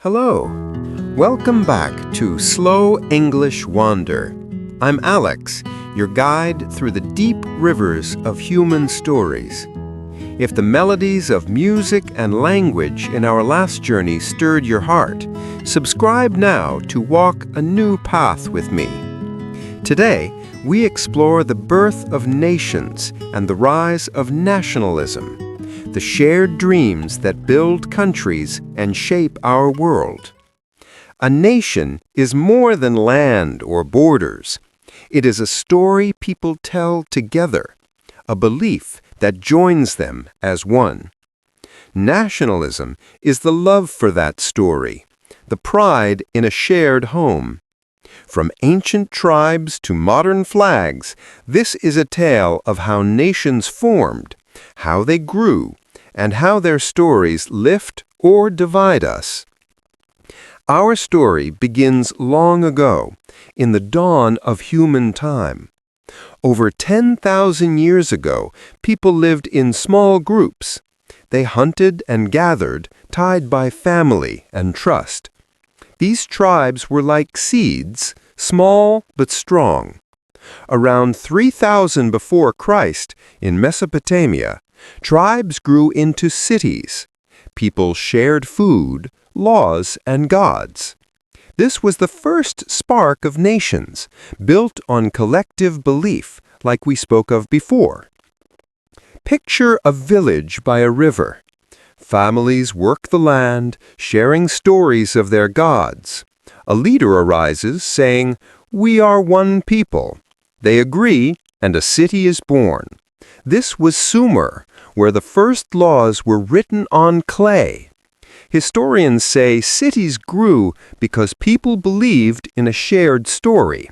Hello. Welcome back to Slow English Wander. I'm Alex, your guide through the deep rivers of human stories. If the melodies of music and language in our last journey stirred your heart, subscribe now to walk a new path with me. Today, we explore the birth of nations and the rise of nationalism, the shared dreams that build countries and shape our world. A nation is more than land or borders. It is a story people tell together, a belief that joins them as one. Nationalism is the love for that story, the pride in a shared home. From ancient tribes to modern flags, this is a tale of how nations formed, how they grew, and how their stories lift or divide us. Our story begins long ago, in the dawn of human time. Over 10,000 years ago, people lived in small groups. They hunted and gathered, tied by family and trust. These tribes were like seeds, small but strong. Around 3000 before Christ, in Mesopotamia, tribes grew into cities. People shared food, laws, and gods. This was the first spark of nations, built on collective belief, like we spoke of before. Picture a village by a river. Families work the land, sharing stories of their gods. A leader arises, saying, "We are one people." They agree, and a city is born. This was Sumer, where the first laws were written on clay. Historians say cities grew because people believed in a shared story.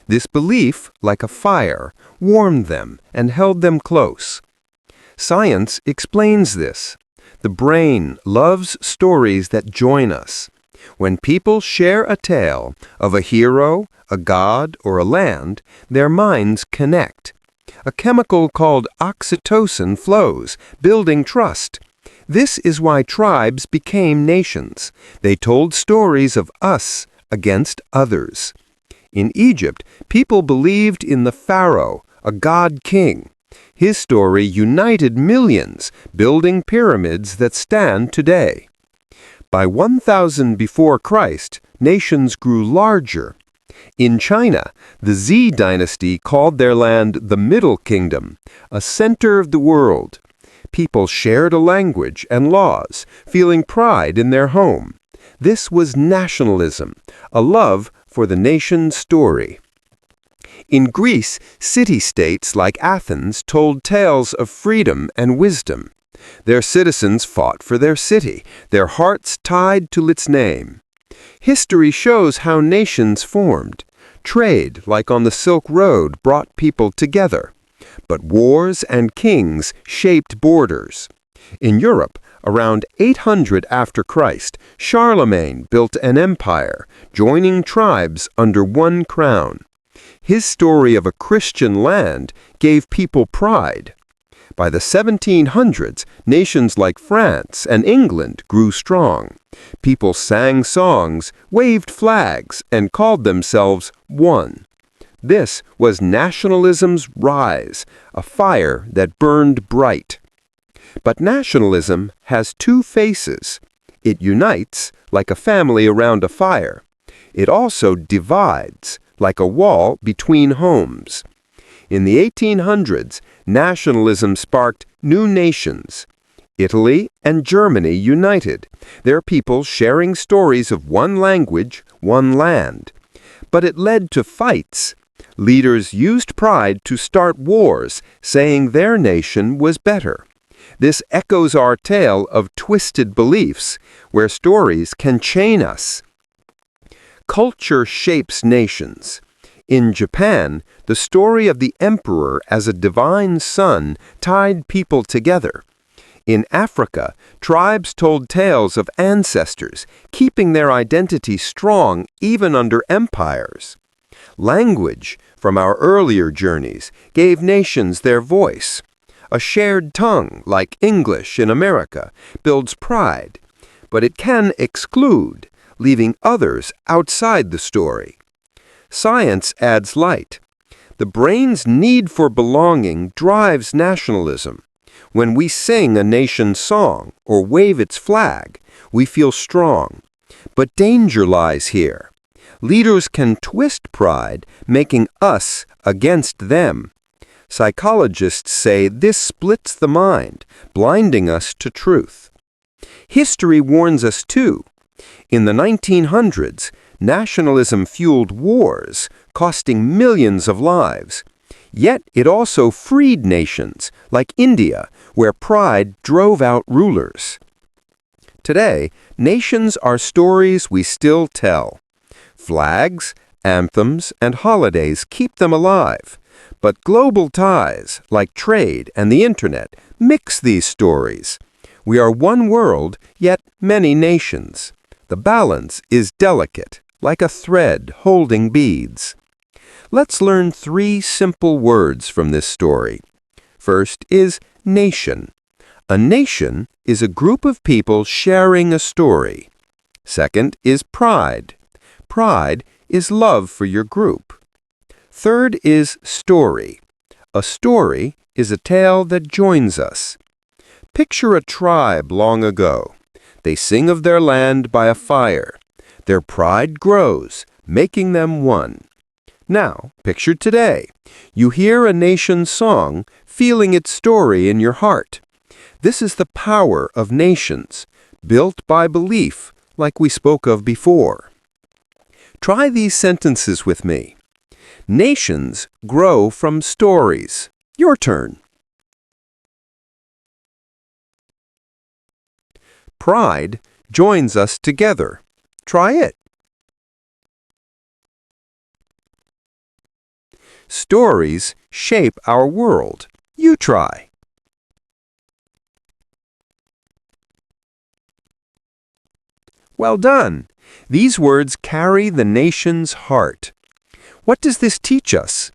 This belief, like a fire, warmed them and held them close. Science explains this. The brain loves stories that join us. When people share a tale of a hero, a god, or a land, their minds connect. A chemical called oxytocin flows, building trust. This is why tribes became nations. They told stories of us against others. In Egypt, people believed in the pharaoh, a god-king. His story united millions, building pyramids that stand today. By 1000 before Christ, nations grew larger. In China, the Zi dynasty called their land the Middle Kingdom, a center of the world. People shared a language and laws, feeling pride in their home. This was nationalism, a love for the nation's story. In Greece, city-states like Athens told tales of freedom and wisdom. Their citizens fought for their city, their hearts tied to its name. History shows how nations formed. Trade, like on the Silk Road, brought people together. But wars and kings shaped borders. In Europe, around 800 after Christ, Charlemagne built an empire, joining tribes under one crown. His story of a Christian land gave people pride. By the 1700s, nations like France and England grew strong. People sang songs, waved flags, and called themselves one. This was nationalism's rise, a fire that burned bright. But nationalism has two faces. It unites, like a family around a fire. It also divides, like a wall between homes. In the 1800s, nationalism sparked new nations. Italy and Germany united, their people sharing stories of one language, one land. But it led to fights. Leaders used pride to start wars, saying their nation was better. This echoes our tale of twisted beliefs, where stories can chain us. Culture shapes nations. In Japan, the story of the emperor as a divine son tied people together. In Africa, tribes told tales of ancestors, keeping their identity strong even under empires. Language, from our earlier journeys, gave nations their voice. A shared tongue, like English in America, builds pride, but it can exclude, leaving others outside the story. Science adds light. The brain's need for belonging drives nationalism. When we sing a nation's song or wave its flag, we feel strong. But danger lies here. Leaders can twist pride, making us against them. Psychologists say this splits the mind, blinding us to truth. History warns us too. In the 1900s, nationalism fueled wars, costing millions of lives. Yet it also freed nations, like India, where pride drove out rulers. Today, nations are stories we still tell. Flags, anthems, and holidays keep them alive. But global ties, like trade and the internet, mix these stories. We are one world, yet many nations. The balance is delicate, like a thread holding beads. Let's learn 3 simple words from this story. First is nation. A nation is a group of people sharing a story. Second is pride. Pride is love for your group. Third is story. A story is a tale that joins us. Picture a tribe long ago. They sing of their land by a fire. Their pride grows, making them one. Now, picture today. You hear a nation's song, feeling its story in your heart. This is the power of nations, built by belief, like we spoke of before. Try these sentences with me. Nations grow from stories. Your turn. Pride joins us together. Try it. Stories shape our world. You try. Well done. These words carry the nation's heart. What does this teach us?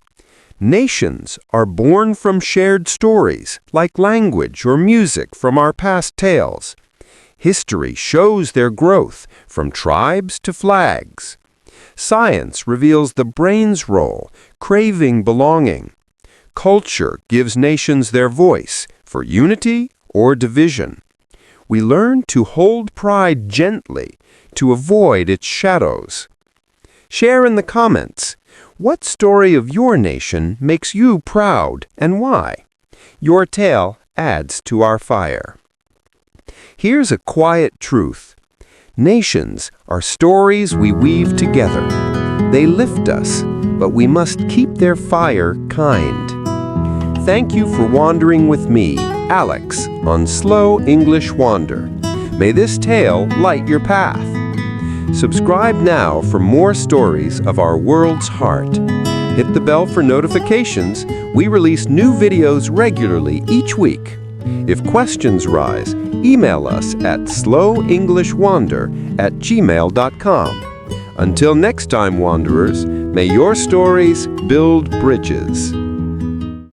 Nations are born from shared stories, like language or music from our past tales. History shows their growth from tribes to flags. Science reveals the brain's role, craving belonging. Culture gives nations their voice for unity or division. We learn to hold pride gently to avoid its shadows. Share in the comments. What story of your nation makes you proud and why? Your tale adds to our fire. Here's a quiet truth. Nations are stories we weave together. They lift us, but we must keep their fire kind. Thank you for wandering with me, Alex, on Slow English Wander. May this tale light your path. Subscribe now for more stories of our world's heart. Hit the bell for notifications. We release new videos regularly each week. If questions rise, email us at slowenglishwander@gmail.com. Until next time, wanderers, may your stories build bridges.